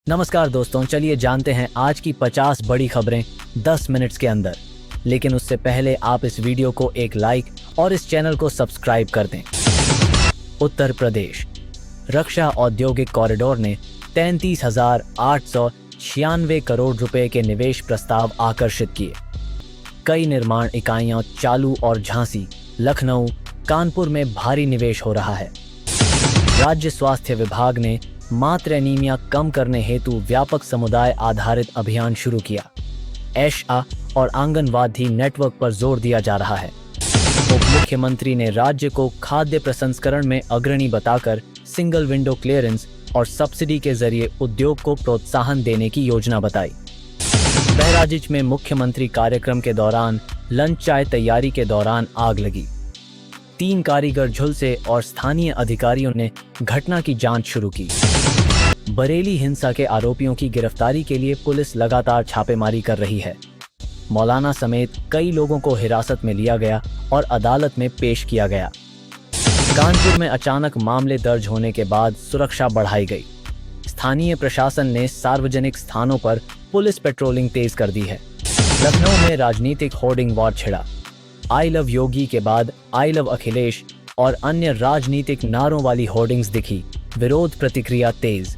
नमस्कार दोस्तों, चलिए जानते हैं आज की 50 बड़ी खबरें 10 मिनट्स के अंदर। लेकिन उससे पहले आप इस वीडियो को एक लाइक और इस चैनल को सब्सक्राइब कर दें। उत्तर प्रदेश रक्षा औद्योगिक कॉरिडोर ने 33,896 करोड़ रुपए के निवेश प्रस्ताव आकर्षित किए। कई निर्माण इकाइयां चालू और झांसी, लखनऊ, कानपुर में भारी निवेश हो रहा है। राज्य स्वास्थ्य विभाग ने मातृ एनीमिया कम करने हेतु व्यापक समुदाय आधारित अभियान शुरू किया। एशआ और आंगनवाड़ी नेटवर्क पर जोर दिया जा रहा है। उप मुख्यमंत्री ने राज्य को खाद्य प्रसंस्करण में अग्रणी बताकर सिंगल विंडो क्लियरेंस और सब्सिडी के जरिए उद्योग को प्रोत्साहन देने की योजना बताई। बहराइच में मुख्यमंत्री कार्यक्रम के दौरान लंच चाय तैयारी के दौरान आग लगी। 3 कारीगर झुलसे और स्थानीय अधिकारियों ने घटना की जांच शुरू की। बरेली हिंसा के आरोपियों की गिरफ्तारी के लिए पुलिस लगातार छापेमारी कर रही है। मौलाना समेत कई लोगों को हिरासत में लिया गया और अदालत में पेश किया गया। कानपुर में अचानक मामले दर्ज होने के बाद सुरक्षा बढ़ाई गई। स्थानीय प्रशासन ने सार्वजनिक स्थानों पर पुलिस पेट्रोलिंग तेज कर दी है। लखनऊ में राजनीतिक होर्डिंग वॉर छिड़ा। आई लव योगी के बाद आई लव अखिलेश और अन्य राजनीतिक नारों वाली होर्डिंग्स दिखी। विरोध प्रतिक्रिया तेज।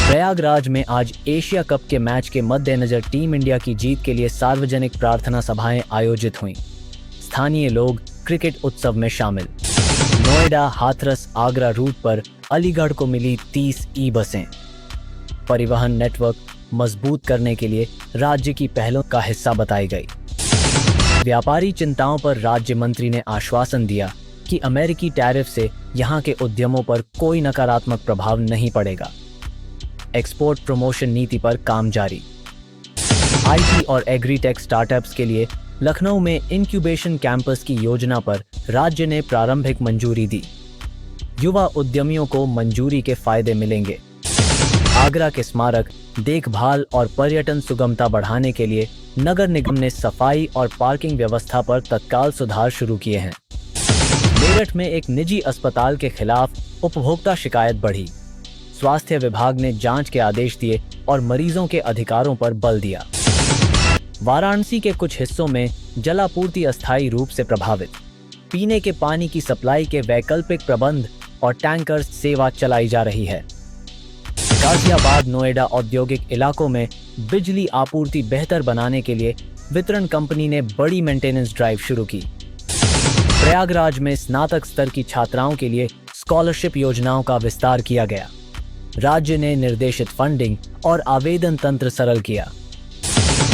प्रयागराज में आज एशिया कप के मैच के मद्देनजर टीम इंडिया की जीत के लिए सार्वजनिक प्रार्थना सभाएं आयोजित हुईं। स्थानीय लोग क्रिकेट उत्सव में शामिल। नोएडा, हाथरस, आगरा रूट पर अलीगढ़ को मिली 30 ई बसें। परिवहन नेटवर्क मजबूत करने के लिए राज्य की पहलों का हिस्सा बताई गई। व्यापारी चिंताओं पर राज्य मंत्री ने आश्वासन दिया कि अमेरिकी टैरिफ से यहां के उद्यमों पर कोई नकारात्मक प्रभाव नहीं पड़ेगा। एक्सपोर्ट प्रमोशन नीति पर काम जारी। आईटी और एग्रीटेक स्टार्टअप्स के लिए लखनऊ में इंक्यूबेशन कैंपस की योजना पर राज्य ने प्रारंभिक मंजूरी दी। युवा उद्यमियों को मंजूरी के फायदे मिलेंगे। आगरा के स्मारक देखभाल और पर्यटन सुगमता बढ़ाने के लिए नगर निगम ने सफाई और पार्किंग व्यवस्था पर तत्काल सुधार शुरू किए हैं। मेरठ में एक निजी अस्पताल के खिलाफ उपभोक्ता शिकायत बढ़ी। स्वास्थ्य विभाग ने जांच के आदेश दिए और मरीजों के अधिकारों पर बल दिया। वाराणसी के कुछ हिस्सों में जलापूर्ति अस्थायी रूप से प्रभावित। पीने के पानी की सप्लाई के वैकल्पिक प्रबंध और टैंकर सेवा चलाई जा रही है। गाजियाबाद, नोएडा औद्योगिक इलाकों में बिजली आपूर्ति बेहतर बनाने के लिए वितरण कंपनी ने बड़ी मेंटेनेंस ड्राइव शुरू की। प्रयागराज में स्नातक स्तर की छात्राओं के लिए स्कॉलरशिप योजनाओं का विस्तार किया गया। राज्य ने निर्देशित फंडिंग और आवेदन तंत्र सरल किया।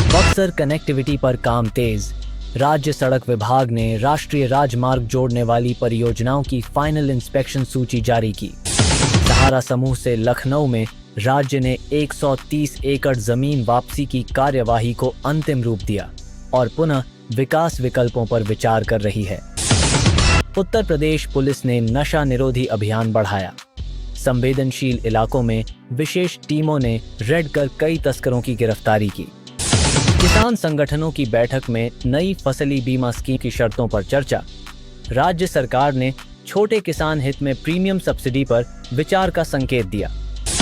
बक्सर कनेक्टिविटी पर काम तेज। राज्य सड़क विभाग ने राष्ट्रीय राजमार्ग जोड़ने वाली परियोजनाओं की फाइनल इंस्पेक्शन सूची जारी की। सहारा समूह से लखनऊ में राज्य ने 130 एकड़ जमीन वापसी की कार्यवाही को अंतिम रूप दिया और पुनः विकास विकल्पों पर विचार कर रही है। उत्तर प्रदेश पुलिस ने नशा निरोधी अभियान बढ़ाया। संवेदनशील इलाकों में विशेष टीमों ने रेड कर कई तस्करों की गिरफ्तारी की। किसान संगठनों की बैठक में नई फसली बीमा स्कीम की शर्तों पर चर्चा। राज्य सरकार ने छोटे किसान हित में प्रीमियम सब्सिडी पर विचार का संकेत दिया।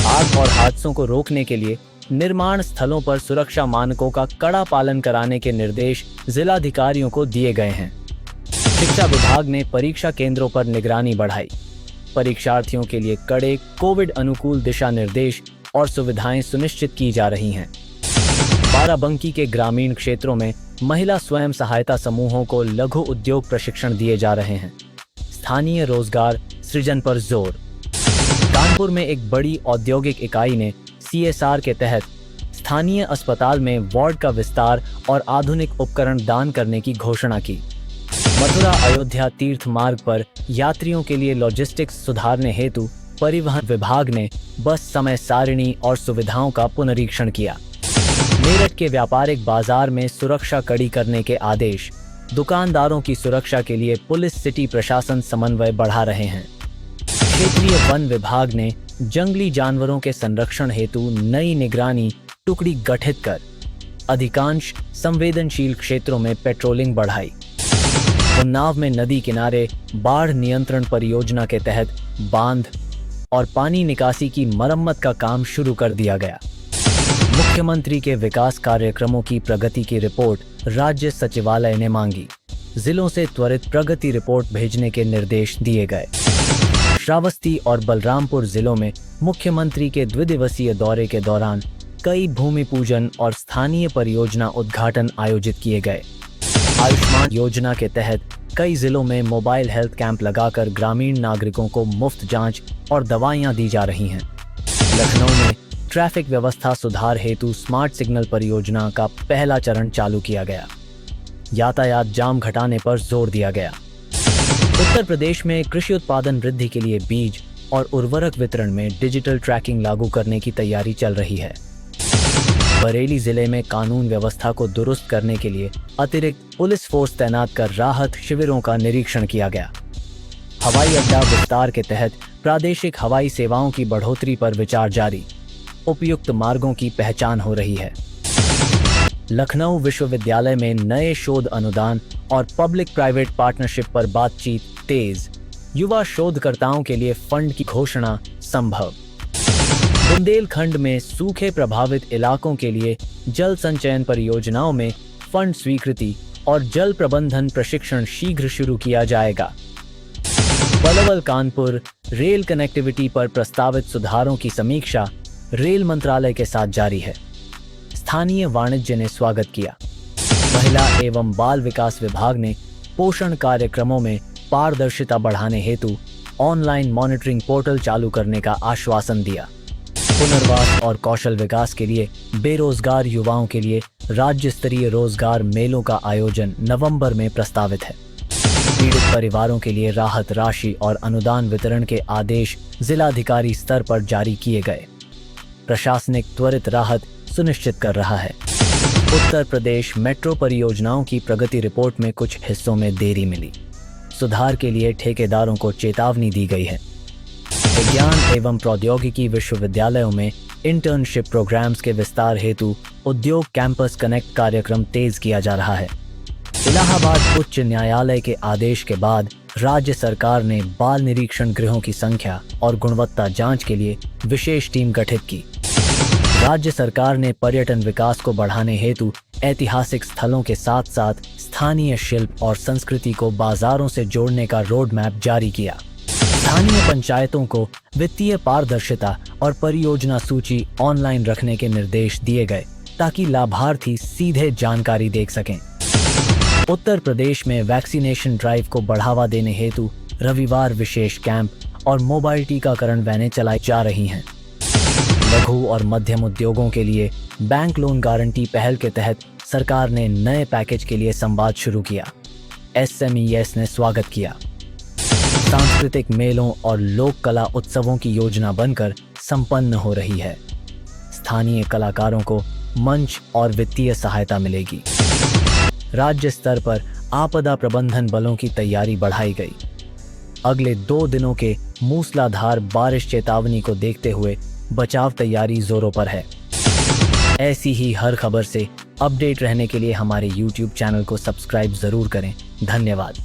आग और हादसों को रोकने के लिए निर्माण स्थलों पर सुरक्षा मानकों का कड़ा पालन कराने के निर्देश जिलाधिकारियों को दिए गए हैं। शिक्षा विभाग ने परीक्षा केंद्रों पर निगरानी बढ़ाई। परीक्षार्थियों के लिए कड़े कोविड अनुकूल दिशा निर्देश और सुविधाएं सुनिश्चित की जा रही हैं। बाराबंकी के ग्रामीण क्षेत्रों में महिला स्वयं सहायता समूहों को लघु उद्योग प्रशिक्षण दिए जा रहे हैं। स्थानीय रोजगार सृजन पर जोर। कानपुर में एक बड़ी औद्योगिक इकाई ने CSR के तहत स्थानीय अस्पताल में वार्ड का विस्तार और आधुनिक उपकरण दान करने की घोषणा की। मथुरा अयोध्या तीर्थ मार्ग पर यात्रियों के लिए लॉजिस्टिक्स सुधारने हेतु परिवहन विभाग ने बस समय सारिणी और सुविधाओं का पुनरीक्षण किया। मेरठ के व्यापारिक बाजार में सुरक्षा कड़ी करने के आदेश। दुकानदारों की सुरक्षा के लिए पुलिस सिटी प्रशासन समन्वय बढ़ा रहे हैं। क्षेत्रीय वन विभाग ने जंगली जानवरों के संरक्षण हेतु नई निगरानी टुकड़ी गठित कर अधिकांश संवेदनशील क्षेत्रों में पेट्रोलिंग बढ़ाई। उन्नाव में नदी किनारे बाढ़ नियंत्रण परियोजना के तहत बांध, और पानी निकासी की मरम्मत का काम शुरू कर दिया गया। मुख्यमंत्री के विकास कार्यक्रमों की प्रगति की रिपोर्ट राज्य सचिवालय ने मांगी। जिलों से त्वरित प्रगति रिपोर्ट भेजने के निर्देश दिए गए। श्रावस्ती और बलरामपुर जिलों में मुख्यमंत्री के द्विदिवसीय दौरे के दौरान कई भूमि पूजन और स्थानीय परियोजना उद्घाटन आयोजित किए गए। आयुष्मान योजना के तहत कई जिलों में मोबाइल हेल्थ कैंप लगाकर ग्रामीण नागरिकों को मुफ्त जांच और दवाइयां दी जा रही हैं। लखनऊ में ट्रैफिक व्यवस्था सुधार हेतु स्मार्ट सिग्नल परियोजना का पहला चरण चालू किया गया। यातायात जाम घटाने पर जोर दिया गया। उत्तर प्रदेश में कृषि उत्पादन वृद्धि के लिए बीज और उर्वरक वितरण में डिजिटल ट्रैकिंग लागू करने की तैयारी चल रही है। बरेली जिले में कानून व्यवस्था को दुरुस्त करने के लिए अतिरिक्त पुलिस फोर्स तैनात कर राहत शिविरों का निरीक्षण किया गया। हवाई अड्डा विस्तार के तहत प्रादेशिक हवाई सेवाओं की बढ़ोतरी पर विचार जारी। उपयुक्त मार्गों की पहचान हो रही है। लखनऊ विश्वविद्यालय में नए शोध अनुदान और पब्लिक प्राइवेट पार्टनरशिप पर बातचीत तेज। युवा शोधकर्ताओं के लिए फंड की घोषणा संभव। बुंदेलखंड में सूखे प्रभावित इलाकों के लिए जल संचयन परियोजनाओं में फंड स्वीकृति और जल प्रबंधन प्रशिक्षण शीघ्र शुरू किया जाएगा। पलवल कानपुर रेल कनेक्टिविटी पर प्रस्तावित सुधारों की समीक्षा रेल मंत्रालय के साथ जारी है। स्थानीय वाणिज्य ने स्वागत किया। महिला एवं बाल विकास विभाग ने पोषण कार्यक्रमों में पारदर्शिता बढ़ाने हेतु ऑनलाइन मॉनिटरिंग पोर्टल चालू करने का आश्वासन दिया। पुनर्वास और कौशल विकास के लिए बेरोजगार युवाओं के लिए राज्य स्तरीय रोजगार मेलों का आयोजन नवंबर में प्रस्तावित है। पीड़ित परिवारों के लिए राहत राशि और अनुदान वितरण के आदेश जिलाधिकारी स्तर पर जारी किए गए। प्रशासनिक त्वरित राहत सुनिश्चित कर रहा है। उत्तर प्रदेश मेट्रो परियोजनाओं की प्रगति रिपोर्ट में कुछ हिस्सों में देरी मिली। सुधार के लिए ठेकेदारों को चेतावनी दी गई है। विज्ञान एवं प्रौद्योगिकी विश्वविद्यालयों में इंटर्नशिप प्रोग्राम्स के विस्तार हेतु उद्योग कैंपस कनेक्ट कार्यक्रम तेज किया जा रहा है। इलाहाबाद उच्च न्यायालय के आदेश के बाद राज्य सरकार ने बाल निरीक्षण गृहों की संख्या और गुणवत्ता जांच के लिए विशेष टीम गठित की। राज्य सरकार ने पर्यटन विकास को बढ़ाने हेतु ऐतिहासिक स्थलों के साथ साथ स्थानीय शिल्प और संस्कृति को बाजारों से जोड़ने का रोड मैप जारी किया। स्थानीय पंचायतों को वित्तीय पारदर्शिता और परियोजना सूची ऑनलाइन रखने के निर्देश दिए गए ताकि लाभार्थी सीधे जानकारी देख सकें। उत्तर प्रदेश में वैक्सीनेशन ड्राइव को बढ़ावा देने हेतु रविवार विशेष कैंप और मोबाइल टीकाकरण वैनें चलाई जा रही हैं। लघु और मध्यम उद्योगों के लिए बैंक लोन गारंटी पहल के तहत सरकार ने नए पैकेज के लिए संवाद शुरू किया। SMEs ने स्वागत किया। सांस्कृतिक मेलों और लोक कला उत्सवों की योजना बनकर संपन्न हो रही है। स्थानीय कलाकारों को मंच और वित्तीय सहायता मिलेगी। राज्य स्तर पर आपदा प्रबंधन बलों की तैयारी बढ़ाई गई। अगले 2 दिनों के मूसलाधार बारिश चेतावनी को देखते हुए बचाव तैयारी जोरों पर है। ऐसी ही हर खबर से अपडेट रहने के लिए हमारे YouTube चैनल को सब्सक्राइब जरूर करें। धन्यवाद।